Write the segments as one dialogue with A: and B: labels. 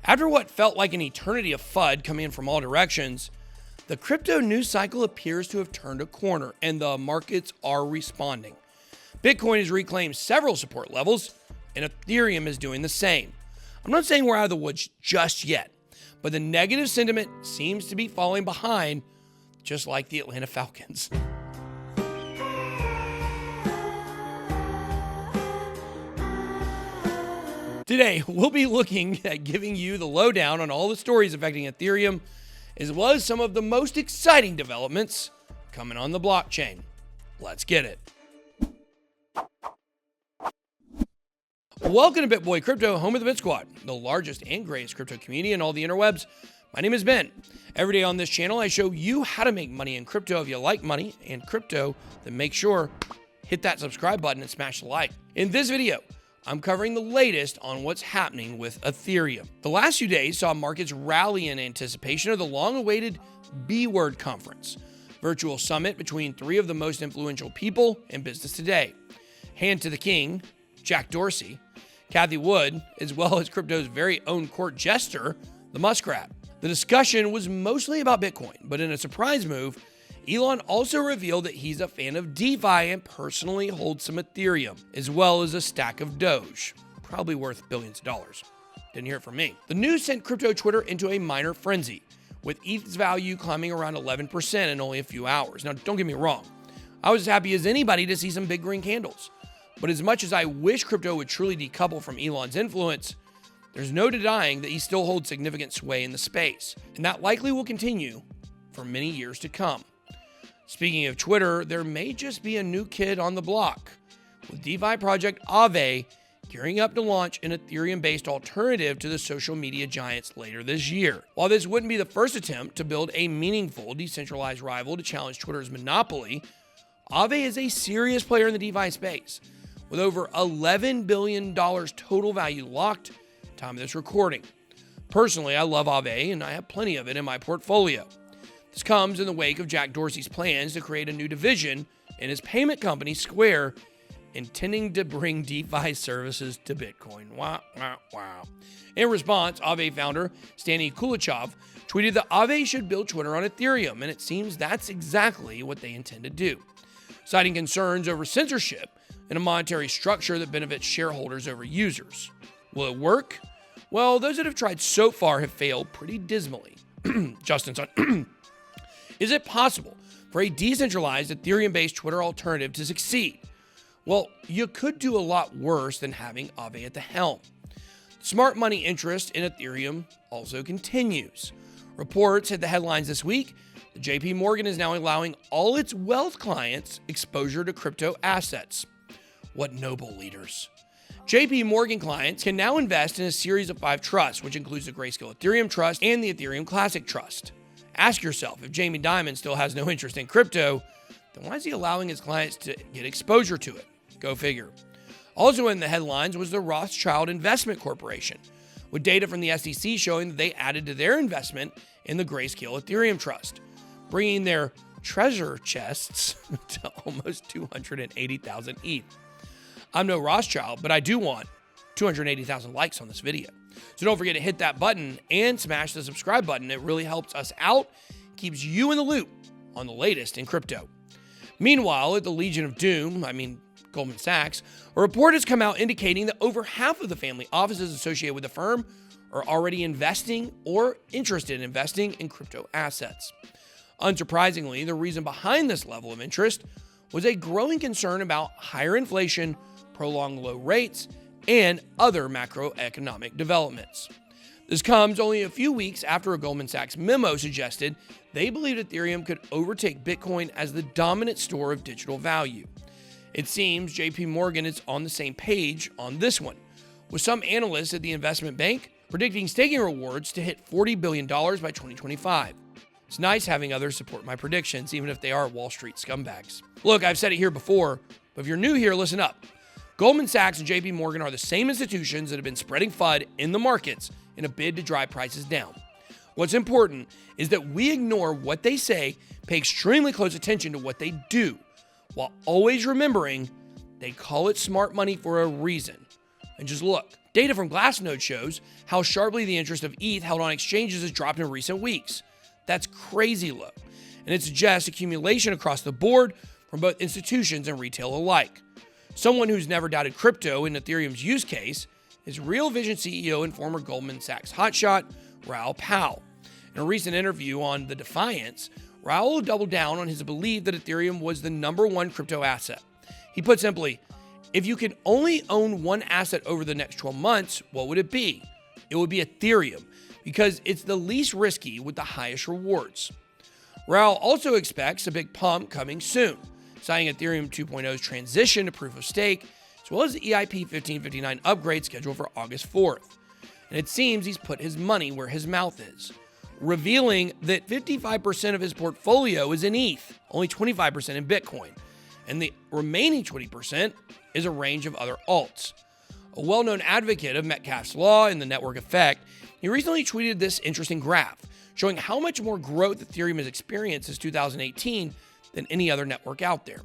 A: After what felt like an eternity of FUD coming in from all directions, the crypto news cycle appears to have turned a corner, and the markets are responding. Bitcoin has reclaimed several support levels, and Ethereum is doing the same. I'm not saying we're out of the woods just yet, but the negative sentiment seems to be falling behind, just like the Atlanta Falcons. Today, we'll be looking at giving you the lowdown on all the stories affecting Ethereum, as well as some of the most exciting developments coming on the blockchain. Let's get it. Welcome to BitBoy Crypto, home of the Bit Squad, the largest and greatest crypto community in all the interwebs. My name is Ben. Every day on this channel, I show you how to make money in crypto. If you like money and crypto, then make sure hit that subscribe button and smash the like. In this video, I'm covering the latest on what's happening with Ethereum. The last few days saw markets rally in anticipation of the long-awaited B-Word conference, virtual summit between three of the most influential people in business today. Hand to the king, Jack Dorsey, Cathie Wood, as well as crypto's very own court jester, the Muskrat. The discussion was mostly about Bitcoin, but in a surprise move, Elon also revealed that he's a fan of DeFi and personally holds some Ethereum, as well as a stack of Doge, probably worth billions of dollars. Didn't hear it from me. The news sent crypto Twitter into a minor frenzy, with ETH's value climbing around 11% in only a few hours. Now, don't get me wrong. I was as happy as anybody to see some big green candles. But as much as I wish crypto would truly decouple from Elon's influence, there's no denying that he still holds significant sway in the space, and that likely will continue for many years to come. Speaking of Twitter, there may just be a new kid on the block, with DeFi project AAVE gearing up to launch an Ethereum-based alternative to the social media giants later this year. While this wouldn't be the first attempt to build a meaningful decentralized rival to challenge Twitter's monopoly, AAVE is a serious player in the DeFi space, with over $11 billion total value locked time of this recording. Personally, I love AAVE, and I have plenty of it in my portfolio. This comes in the wake of Jack Dorsey's plans to create a new division in his payment company, Square, intending to bring DeFi services to Bitcoin. Wow, wow, wow. In response, AAVE founder Stani Kulichov tweeted that AAVE should build Twitter on Ethereum, and it seems that's exactly what they intend to do, citing concerns over censorship and a monetary structure that benefits shareholders over users. Will it work? Well, those that have tried so far have failed pretty dismally. Justin's on. Is it possible for a decentralized Ethereum-based Twitter alternative to succeed? Well, you could do a lot worse than having AAVE at the helm. Smart money interest in Ethereum also continues. Reports hit the headlines this week that JP Morgan is now allowing all its wealth clients exposure to crypto assets. What noble leaders. JP Morgan clients can now invest in a series of 5 trusts, which includes the Grayscale Ethereum Trust and the Ethereum Classic Trust. Ask yourself, if Jamie Dimon still has no interest in crypto, then why is he allowing his clients to get exposure to it? Go figure. Also in the headlines was the Rothschild Investment Corporation, with data from the SEC showing that they added to their investment in the Grayscale Ethereum Trust, bringing their treasure chests to almost 280,000 ETH. I'm no Rothschild, but I do want 280,000 likes on this video. So don't forget to hit that button and smash the subscribe button. It really helps us out, keeps you in the loop on the latest in crypto. Meanwhile, at the Legion of Doom, Goldman Sachs, a report has come out indicating that over half of the family offices associated with the firm are already investing or interested in investing in crypto assets. Unsurprisingly, the reason behind this level of interest was a growing concern about higher inflation, prolonged low rates, and other macroeconomic developments. This comes only a few weeks after a Goldman Sachs memo suggested they believed Ethereum could overtake Bitcoin as the dominant store of digital value. It seems JP Morgan is on the same page on this one, with some analysts at the investment bank predicting staking rewards to hit $40 billion by 2025. It's nice having others support my predictions, even if they are Wall Street scumbags. Look, I've said it here before, but if you're new here, listen up. Goldman Sachs and JP Morgan are the same institutions that have been spreading FUD in the markets in a bid to drive prices down. What's important is that we ignore what they say, pay extremely close attention to what they do, while always remembering they call it smart money for a reason. And just look, Data from Glassnode shows how sharply the interest of ETH held on exchanges has dropped in recent weeks. That's crazy low, and it suggests accumulation across the board from both institutions and retail alike. Someone who's never doubted crypto and Ethereum's use case is Real Vision CEO and former Goldman Sachs hotshot Raoul Pal. In a recent interview on The Defiance, Raoul doubled down on his belief that Ethereum was the #1 crypto asset. He put simply, if you could only own one asset over the next 12 months, what would it be? It would be Ethereum, because it's the least risky with the highest rewards. Raoul also expects a big pump coming soon, citing Ethereum 2.0's transition to proof of stake, as well as the EIP 1559 upgrade scheduled for August 4th. And it seems he's put his money where his mouth is, revealing that 55% of his portfolio is in ETH, only 25% in Bitcoin, and the remaining 20% is a range of other alts. A well-known advocate of Metcalfe's law and the network effect, he recently tweeted this interesting graph showing how much more growth Ethereum has experienced since 2018 than any other network out there.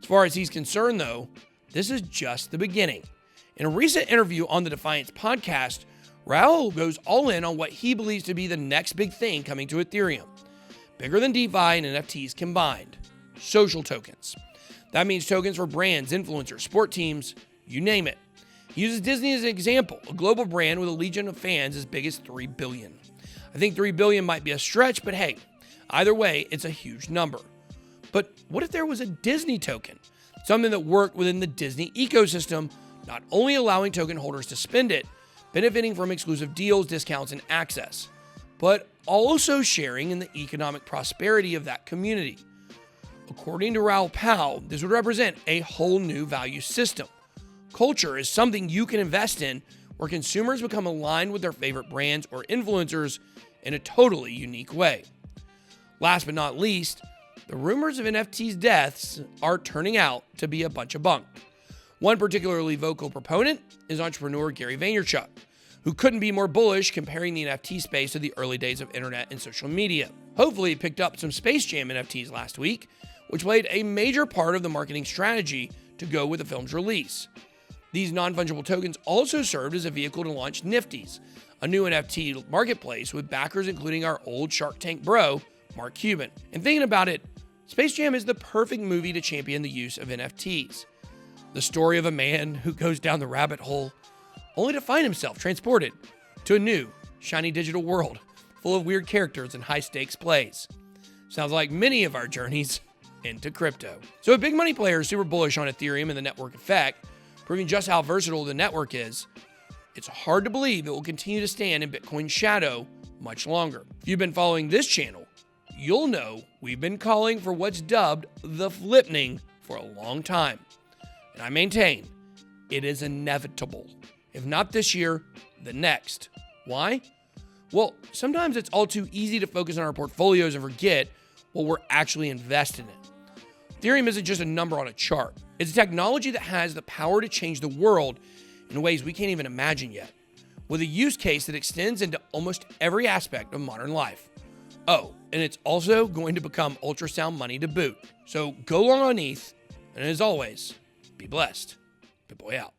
A: As far as he's concerned, though, this is just the beginning. In a recent interview on the Defiance podcast, Raoul goes all in on what he believes to be the next big thing coming to Ethereum. Bigger than DeFi and NFTs combined. Social tokens. That means tokens for brands, influencers, sport teams, you name it. He uses Disney as an example, a global brand with a legion of fans as big as 3 billion. I think 3 billion might be a stretch, but hey, either way, it's a huge number. But what if there was a Disney token? Something that worked within the Disney ecosystem, not only allowing token holders to spend it, benefiting from exclusive deals, discounts, and access, but also sharing in the economic prosperity of that community. According to Raoul Pal, this would represent a whole new value system. Culture is something you can invest in where consumers become aligned with their favorite brands or influencers in a totally unique way. Last but not least, the rumors of NFTs deaths are turning out to be a bunch of bunk. One particularly vocal proponent is entrepreneur Gary Vaynerchuk, who couldn't be more bullish comparing the NFT space to the early days of internet and social media. Hopefully, he picked up some Space Jam NFTs last week, which played a major part of the marketing strategy to go with the film's release. These non-fungible tokens also served as a vehicle to launch Nifty's, a new NFT marketplace with backers including our old Shark Tank bro, Mark Cuban. And thinking about it, Space Jam is the perfect movie to champion the use of NFTs. The story of a man who goes down the rabbit hole only to find himself transported to a new, shiny digital world full of weird characters and high-stakes plays. Sounds like many of our journeys into crypto. So a big money player is super bullish on Ethereum and the network effect, proving just how versatile the network is. It's hard to believe it will continue to stand in Bitcoin's shadow much longer. If you've been following this channel, you'll know we've been calling for what's dubbed the flipning for a long time. And I maintain it is inevitable. If not this year, the next. Why? Well, sometimes it's all too easy to focus on our portfolios and forget what we're actually invested in. Ethereum isn't just a number on a chart. It's a technology that has the power to change the world in ways we can't even imagine yet, with a use case that extends into almost every aspect of modern life. Oh, and it's also going to become ultrasound money to boot. So go long on ETH, and as always, be blessed. BitBoy out.